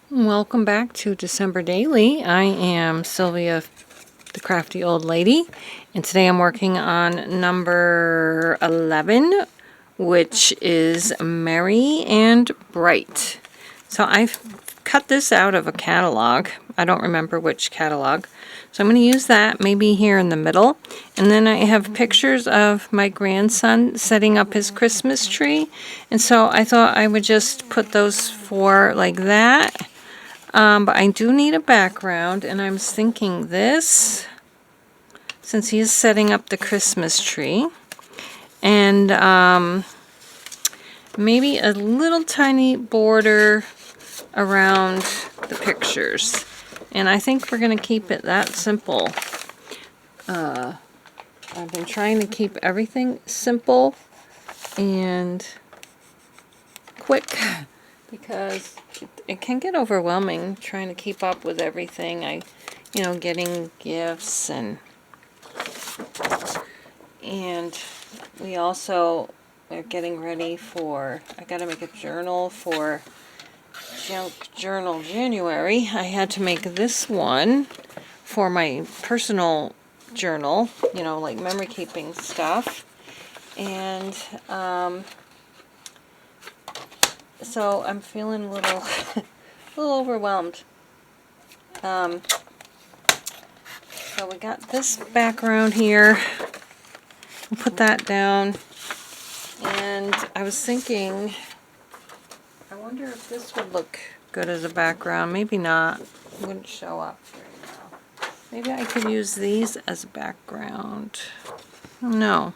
Welcome back to December Daily. I am Sylvia, the crafty old lady, and today I'm working on number 11, which is Merry and Bright. So I've cut this out of a catalog. I don't remember which catalog. So I'm going to use that maybe here in the middle. And then I have pictures of my grandson setting up his Christmas tree. And so I thought I would just put those four like that. But I do need a background, and I was thinking this, since he is setting up the Christmas tree, and maybe a little tiny border around the pictures. And I think we're going to keep it that simple. I've been trying to keep everything simple and quick because it can get overwhelming trying to keep up with everything. Getting gifts and we also are getting ready for, I got to make a journal for Junk Journal January. I had to make this one for my personal journal, like memory keeping stuff. And so I'm feeling a little overwhelmed. So we got this background here. We'll put that down. And I was thinking, I wonder if this would look good as a background. Maybe not. It wouldn't show up right now. Maybe I could use these as a background. No.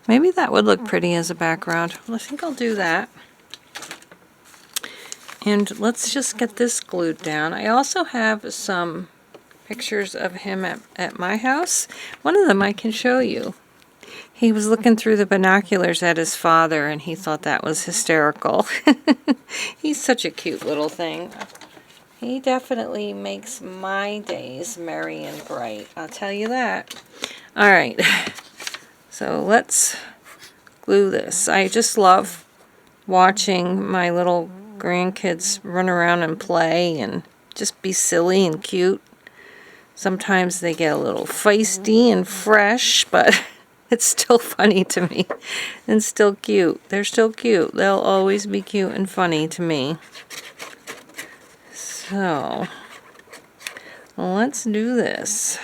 Maybe that would look pretty as a background. Well, I think I'll do that. And let's just get this glued down. I also have some pictures of him at my house. One of them I can show you. He was looking through the binoculars at his father, and he thought that was hysterical. He's such a cute little thing. He definitely makes my days merry and bright. I'll tell you that. All right. So let's glue this. I just love watching my little grandkids run around and play and just be silly and cute. Sometimes they get a little feisty and fresh, but it's still funny to me and still cute. They're still cute. They'll always be cute and funny to me. So let's do this.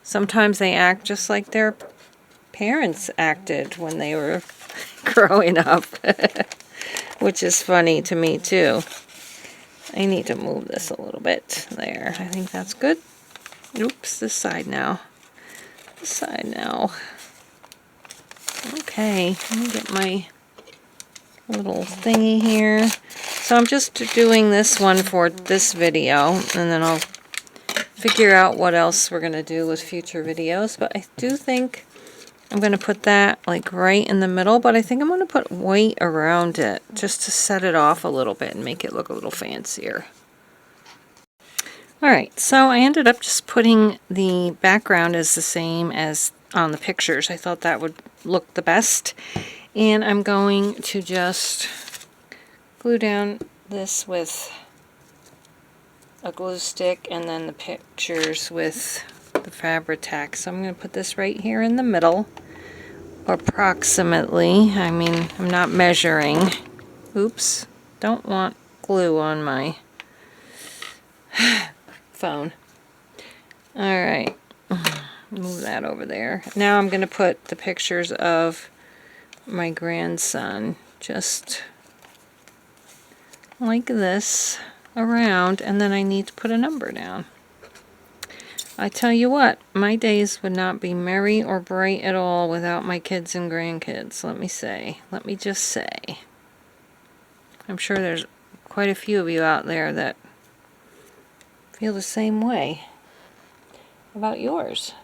Sometimes they act just like their parents acted when they were growing up, which is funny to me too. I need to move this a little bit there. I think that's good. Oops, this side now. This side now. Okay, let me get my little thingy here. So I'm just doing this one for this video, and then I'll figure out what else we're going to do with future videos. But I do think I'm going to put that like right in the middle, but I think I'm going to put white around it just to set it off a little bit and make it look a little fancier. Alright, so I ended up just putting the background as the same as on the pictures. I thought that would look the best. And I'm going to just glue down this with a glue stick and then the pictures with the Fabri-Tac. So I'm going to put this right here in the middle, approximately. I mean, I'm not measuring. Oops, don't want glue on my phone. Alright, move that over there. Now I'm going to put the pictures of my grandson just like this around, and then I need to put a number down. I tell you what, my days would not be merry or bright at all without my kids and grandkids. Let me just say. I'm sure there's quite a few of you out there that feel the same way. How about yours?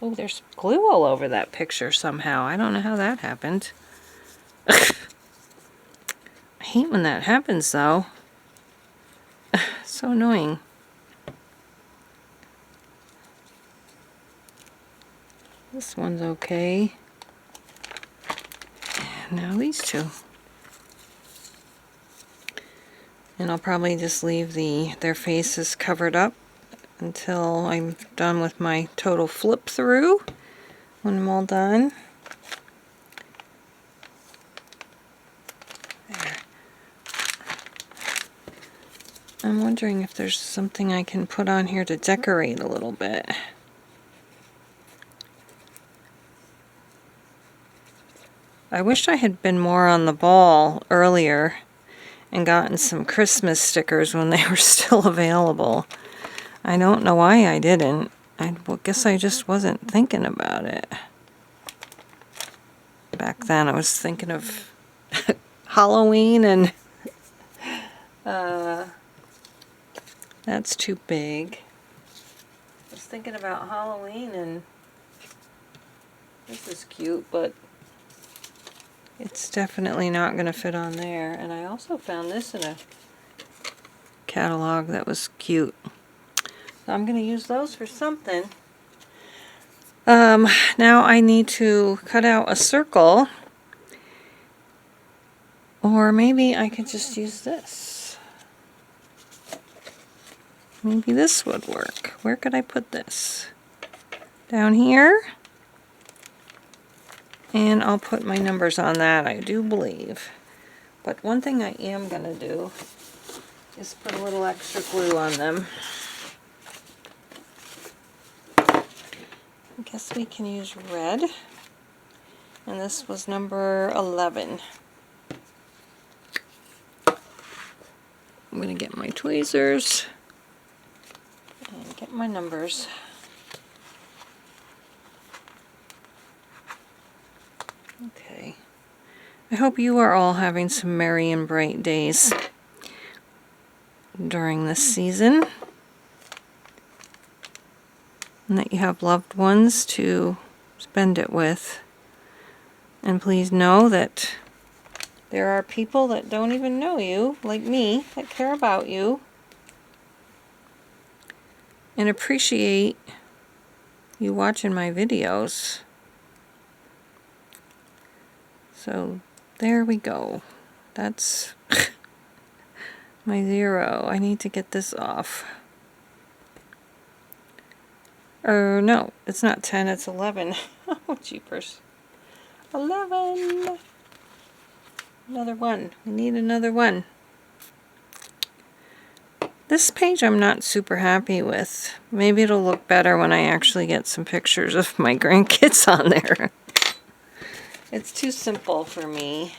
Oh, there's glue all over that picture somehow. I don't know how that happened. I hate when that happens, though. So annoying. This one's okay. And now these two. And I'll probably just leave their faces covered up until I'm done with my total flip through. When I'm all done. There. I'm wondering if there's something I can put on here to decorate a little bit. I wish I had been more on the ball earlier and gotten some Christmas stickers when they were still available. I don't know why I didn't. I guess I just wasn't thinking about it. Back then I was thinking of Halloween and that's too big. I was thinking about Halloween and this is cute, but it's definitely not going to fit on there. And I also found this in a catalog that was cute. So I'm going to use those for something. Now I need to cut out a circle. Or maybe I could just use this. Maybe this would work. Where could I put this? Down here. And I'll put my numbers on that, I do believe. But one thing I am going to do is put a little extra glue on them. I guess we can use red. And this was number 11. I'm going to get my tweezers and get my numbers. Okay. I hope you are all having some merry and bright days during this season, and that you have loved ones to spend it with. And please know that there are people that don't even know you, like me, that care about you and appreciate you watching my videos. So there we go. That's my 0. I need to get this off. Or no, it's not 10, it's 11. Oh, jeepers. 11. Another one. We need another one. This page I'm not super happy with. Maybe it'll look better when I actually get some pictures of my grandkids on there. It's too simple for me.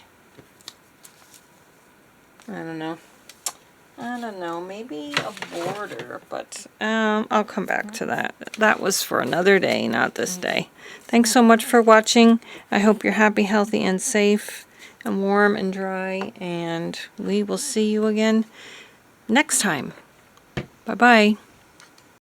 I don't know. Maybe a border, but I'll come back to that. That was for another day, not this day. Thanks so much for watching. I hope you're happy, healthy, and safe, and warm and dry, and we will see you again next time. Bye-bye.